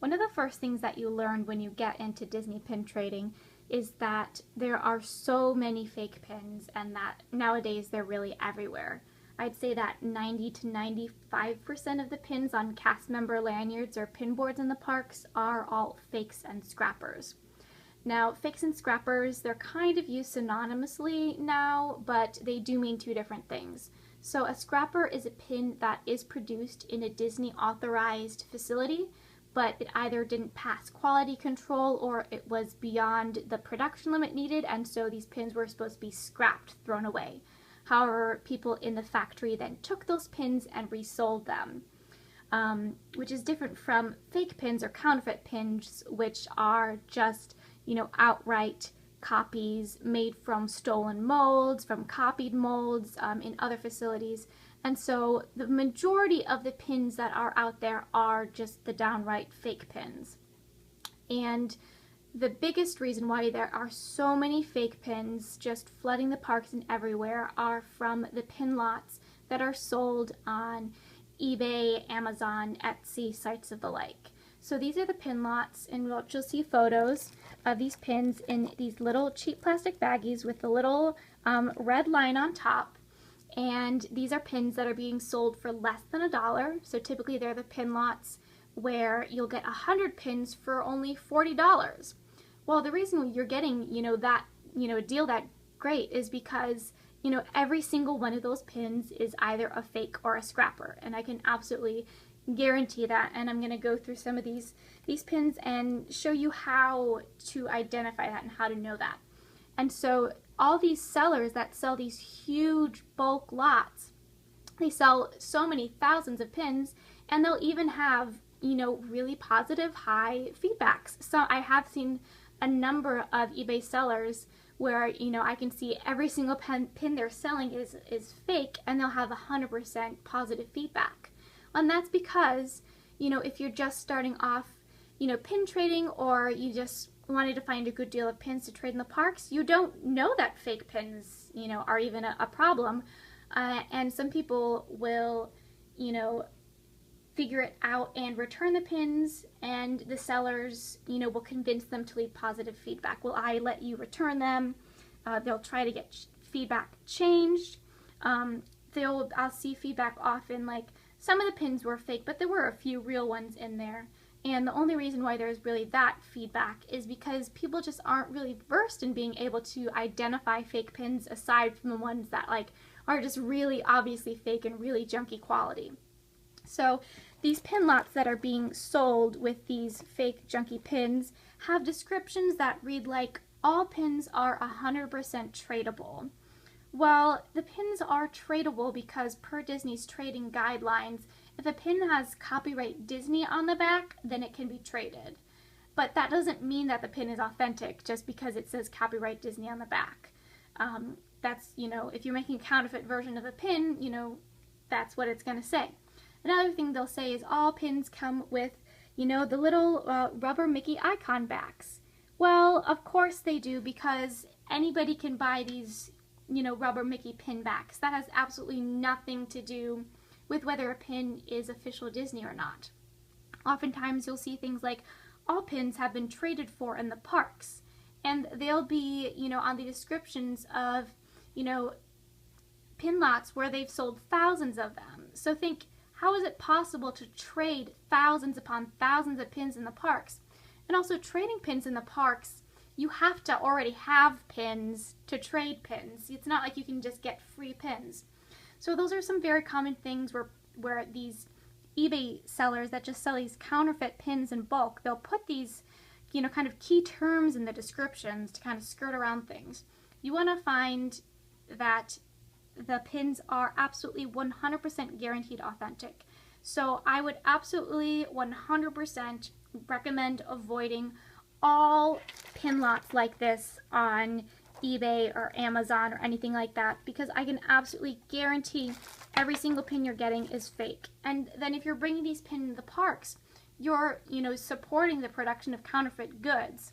One of the first things that you learn when you get into Disney pin trading is that there are so many fake pins and that nowadays they're really everywhere. I'd say that 90 to 95% of the pins on cast member lanyards or pin boards in the parks are all fakes and scrappers. Now, fakes and scrappers, they're kind of used synonymously now, but they do mean two different things. So a scrapper is a pin that is produced in a Disney authorized facility, but it either didn't pass quality control or it was beyond the production limit needed, and so these pins were supposed to be scrapped, thrown away. However, people in the factory then took those pins and resold them, which is different from fake pins or counterfeit pins, which are just, outright copies made from stolen molds, from copied molds in other facilities. And so the majority of the pins that are out there are just the downright fake pins. And the biggest reason why there are so many fake pins just flooding the parks and everywhere are from the pin lots that are sold on eBay, Amazon, Etsy, sites of the like. So these are the pin lots, and you'll see photos of these pins in these little cheap plastic baggies with the little red line on top. And these are pins that are being sold for less than $1. So typically they're the pin lots where you'll get 100 pins for only $40. Well, the reason you're getting, a deal that great is because, every single one of those pins is either a fake or a scrapper. And I can absolutely guarantee that. And I'm going to go through some of these pins and show you how to identify that and how to know that. And so all these sellers that sell these huge bulk lots, they sell so many thousands of pins, and they'll even have, really positive high feedbacks. So I have seen a number of eBay sellers where, I can see every single pin they're selling is fake, and they'll have 100% positive feedback. And that's because, if you're just starting off, pin trading, or you just wanted to find a good deal of pins to trade in the parks, you don't know that fake pins, are even a problem. And some people will, figure it out and return the pins, and the sellers, will convince them to leave positive feedback. Will I let you return them? They'll try to get feedback changed. I'll see feedback often like some of the pins were fake, but there were a few real ones in there. And the only reason why there's really that feedback is because people just aren't really versed in being able to identify fake pins aside from the ones that are just really obviously fake and really junky quality. So these pin lots that are being sold with these fake junky pins have descriptions that read like, all pins are 100% tradable. Well, the pins are tradable because per Disney's trading guidelines, if a pin has copyright Disney on the back, then it can be traded. But that doesn't mean that the pin is authentic just because it says copyright Disney on the back. That's, if you're making a counterfeit version of a pin, that's what it's going to say. Another thing they'll say is all pins come with, the little rubber Mickey icon backs. Well, of course they do, because anybody can buy these, rubber Mickey pin backs. That has absolutely nothing to do with whether a pin is official Disney or not. Oftentimes you'll see things like, all pins have been traded for in the parks, and they'll be, on the descriptions of, pin lots where they've sold thousands of them. So think, how is it possible to trade thousands upon thousands of pins in the parks? And also, trading pins in the parks, you have to already have pins to trade pins. It's not like you can just get free pins. So those are some very common things where these eBay sellers that just sell these counterfeit pins in bulk, they'll put these, kind of key terms in the descriptions to kind of skirt around things. You want to find that the pins are absolutely 100% guaranteed authentic. So I would absolutely 100% recommend avoiding all pin lots like this on eBay or Amazon or anything like that, because I can absolutely guarantee every single pin you're getting is fake. And then if you're bringing these pins to the parks, you're, supporting the production of counterfeit goods.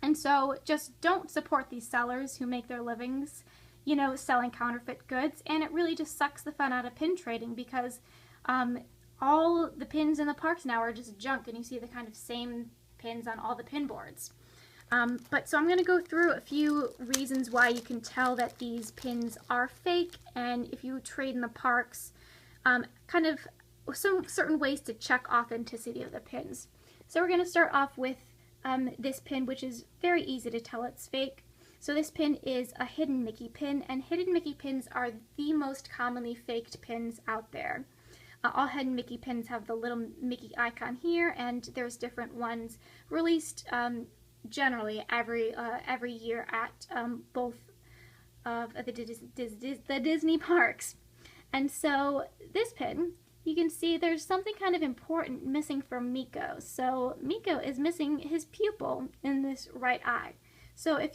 And so just don't support these sellers who make their livings, selling counterfeit goods. And it really just sucks the fun out of pin trading, because all the pins in the parks now are just junk, and you see the kind of same pins on all the pin boards. So I'm going to go through a few reasons why you can tell that these pins are fake, and if you trade in the parks, kind of some certain ways to check authenticity of the pins. So we're going to start off with this pin, which is very easy to tell it's fake. So this pin is a hidden Mickey pin, and hidden Mickey pins are the most commonly faked pins out there. All hidden Mickey pins have the little Mickey icon here, and there's different ones released generally every year at both of the Disney parks. And so this pin, you can see there's something kind of important missing from Meeko. So Meeko is missing his pupil in this right eye. So if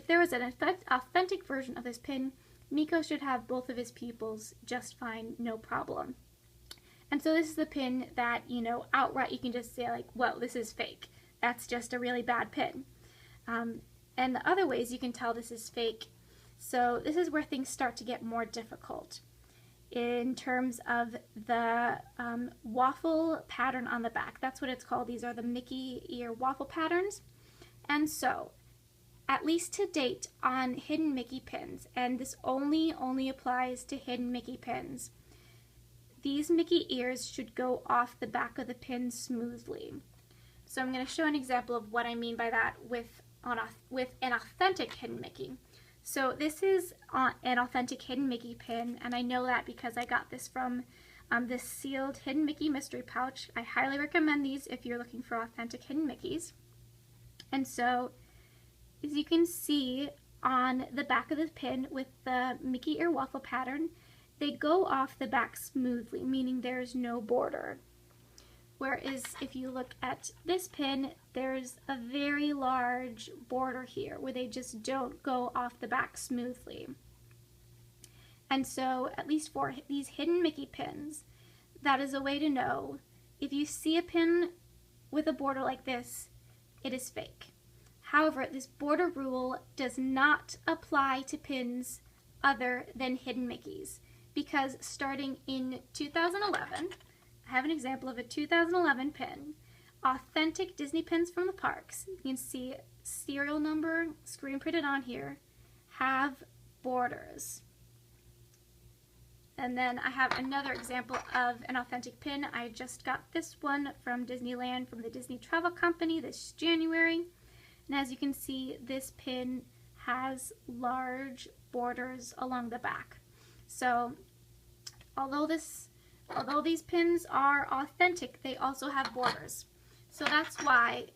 there was an authentic version of this pin, Meeko should have both of his pupils just fine, no problem. And so this is the pin that, you know, outright you can just say like, well, this is fake. That's just a really bad pin. And the other ways you can tell this is fake, so this is where things start to get more difficult. In terms of the waffle pattern on the back, that's what it's called. These are the Mickey ear waffle patterns. And so, at least to date on hidden Mickey pins, and this only applies to hidden Mickey pins, these Mickey ears should go off the back of the pin smoothly. So I'm going to show an example of what I mean by that with an authentic hidden Mickey. So this is an authentic hidden Mickey pin, and I know that because I got this from this sealed hidden Mickey mystery pouch. I highly recommend these if you're looking for authentic hidden Mickeys. And so, as you can see on the back of the pin with the Mickey ear waffle pattern, they go off the back smoothly, meaning there's no border. Whereas if you look at this pin, there's a very large border here where they just don't go off the back smoothly. And so, at least for these hidden Mickey pins, that is a way to know if you see a pin with a border like this, it is fake. However, this border rule does not apply to pins other than hidden Mickeys, because starting in 2011, I have an example of a 2011 pin, authentic Disney pins from the parks, you can see serial number screen printed on here, have borders. And then I have another example of an authentic pin. I just got this one from Disneyland from the Disney Travel Company this January. And as you can see, this pin has large borders along the back. So although these pins are authentic, they also have borders. So that's why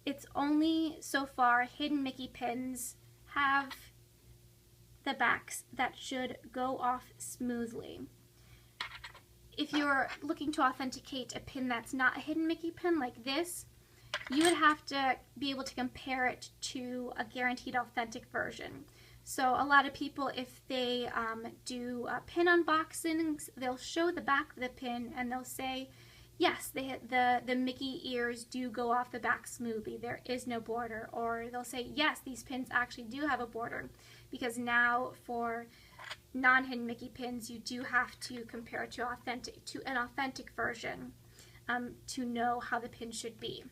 it's only so far hidden Mickey pins have the backs that should go off smoothly. If you're looking to authenticate a pin that's not a hidden Mickey pin like this, you would have to be able to compare it to a guaranteed authentic version. So a lot of people, if they do pin unboxings, they'll show the back of the pin and they'll say, yes, the Mickey ears do go off the back smoothly, there is no border. Or they'll say, yes, these pins actually do have a border, because now for non-hidden Mickey pins, you do have to compare it to an authentic version to know how the pin should be.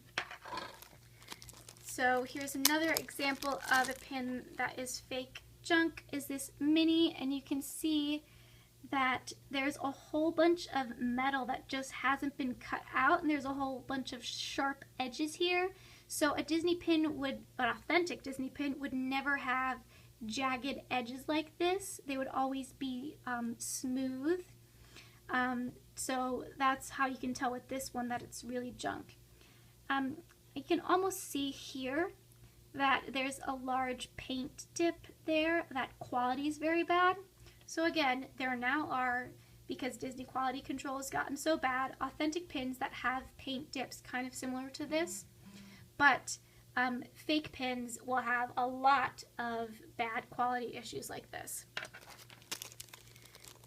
So here's another example of a pin that is fake junk, is this mini, and you can see that there's a whole bunch of metal that just hasn't been cut out, and there's a whole bunch of sharp edges here. So a Disney pin an authentic Disney pin would never have jagged edges like this. They would always be smooth. So that's how you can tell with this one that it's really junk. You can almost see here that there's a large paint dip there. That quality is very bad. So again, there now are, because Disney quality control has gotten so bad, authentic pins that have paint dips kind of similar to this. But fake pins will have a lot of bad quality issues like this.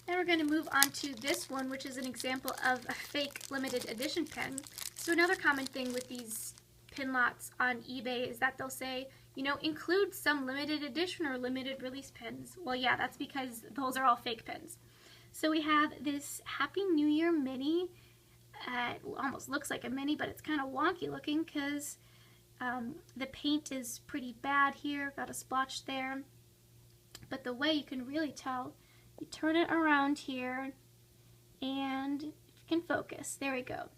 Now we're going to move on to this one, which is an example of a fake limited edition pin. So another common thing with these pin lots on eBay is that they'll say, you know, include some limited edition or limited release pins. Well, yeah, that's because those are all fake pins. So we have this Happy New Year mini it almost looks like a mini, but it's kind of wonky looking because the paint is pretty bad here. Got a splotch there. But the way you can really tell, you turn it around here, and you can focus. There we go.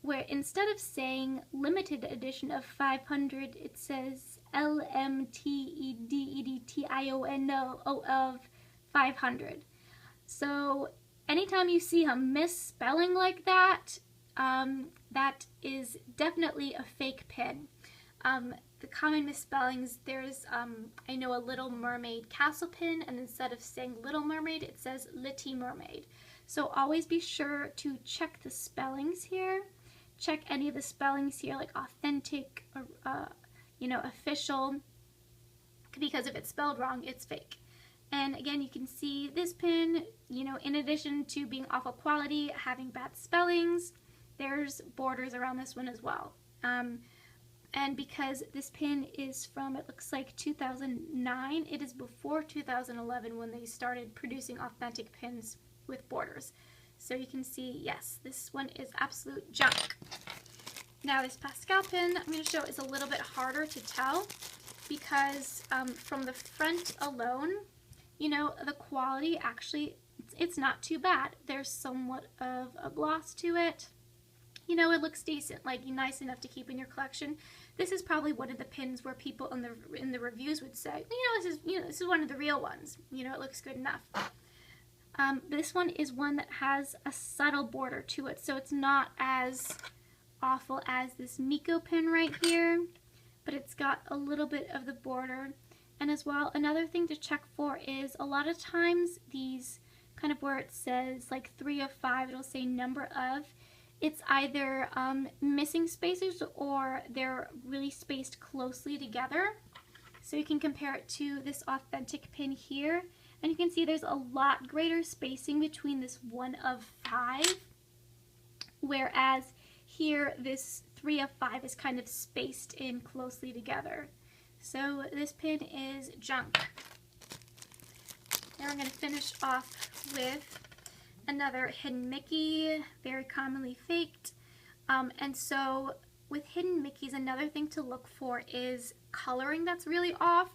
Where instead of saying limited edition of 500, it says LMTEDEDTIONO of 500. So anytime you see a misspelling like that, that is definitely a fake pin. The common misspellings, there's, I know a Little Mermaid castle pin, and instead of saying Little Mermaid, it says Litty Mermaid. So always be sure to check the spellings here. Check any of the spellings here, like authentic, you know, official, because if it's spelled wrong, it's fake. And again, you can see this pin, you know, in addition to being awful quality, having bad spellings, there's borders around this one as well. And because this pin is from, it looks like 2009, it is before 2011 when they started producing authentic pins with borders. So you can see, yes, this one is absolute junk. Now this Pascal pin I'm going to show is a little bit harder to tell because from the front alone, you know, the quality actually, it's not too bad. There's somewhat of a gloss to it. You know, it looks decent, like nice enough to keep in your collection. This is probably one of the pins where people in the reviews would say, this is one of the real ones. You know, it looks good enough. This one is one that has a subtle border to it, so it's not as awful as this Miko pin right here, but it's got a little bit of the border. And as well, another thing to check for is a lot of times these kind of where it says like 3 of 5, it'll say number of. It's either missing spaces or they're really spaced closely together. So you can compare it to this authentic pin here, and you can see there's a lot greater spacing between this 1 of 5, whereas here this 3 of 5 is kind of spaced in closely together. So this pin is junk. Now we're going to finish off with another Hidden Mickey, very commonly faked. And so with Hidden Mickeys, another thing to look for is coloring that's really off.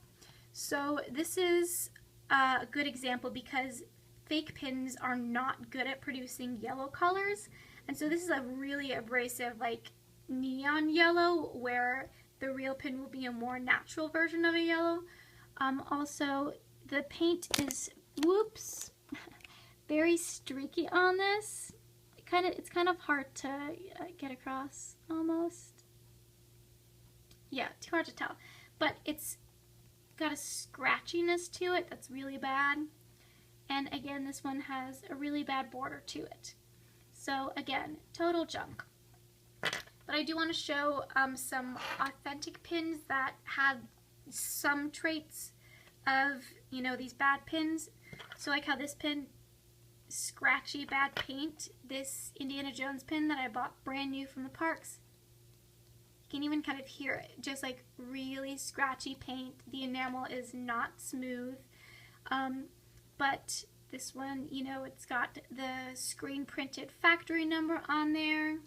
So this is a good example because fake pins are not good at producing yellow colors. And so this is a really abrasive, like neon yellow, where the real pin will be a more natural version of a yellow. Also, the paint is, whoops, very streaky on this. It's kind of hard to get across, almost. Yeah, too hard to tell. But it's got a scratchiness to it that's really bad. And again, this one has a really bad border to it. So again, total junk. But I do want to show some authentic pins that have some traits of, you know, these bad pins. So like how this pin, scratchy, bad paint. This Indiana Jones pin that I bought brand new from the parks. You can even kind of hear it, just like really scratchy paint. The enamel is not smooth. But this one, you know, it's got the screen printed factory number on there.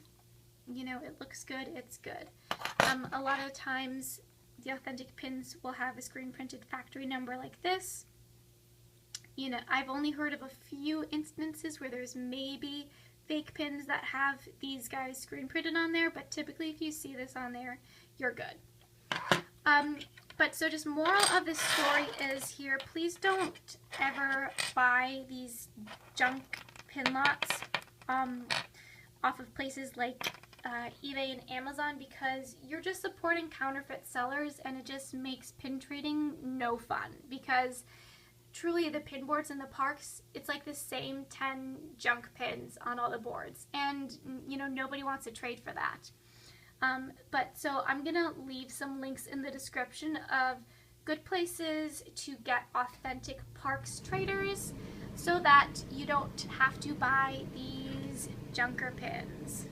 You know, it looks good, it's good. A lot of times the authentic pins will have a screen printed factory number like this. You know, I've only heard of a few instances where there's maybe fake pins that have these guys screen printed on there, but typically if you see this on there, you're good. But so just moral of this story is here, please don't ever buy these junk pin lots off of places like eBay and Amazon, because you're just supporting counterfeit sellers, and it just makes pin trading no fun. Because truly the pin boards in the parks, it's like the same 10 junk pins on all the boards, and you know, nobody wants to trade for that. But so I'm gonna leave some links in the description of good places to get authentic parks traders so that you don't have to buy these junker pins.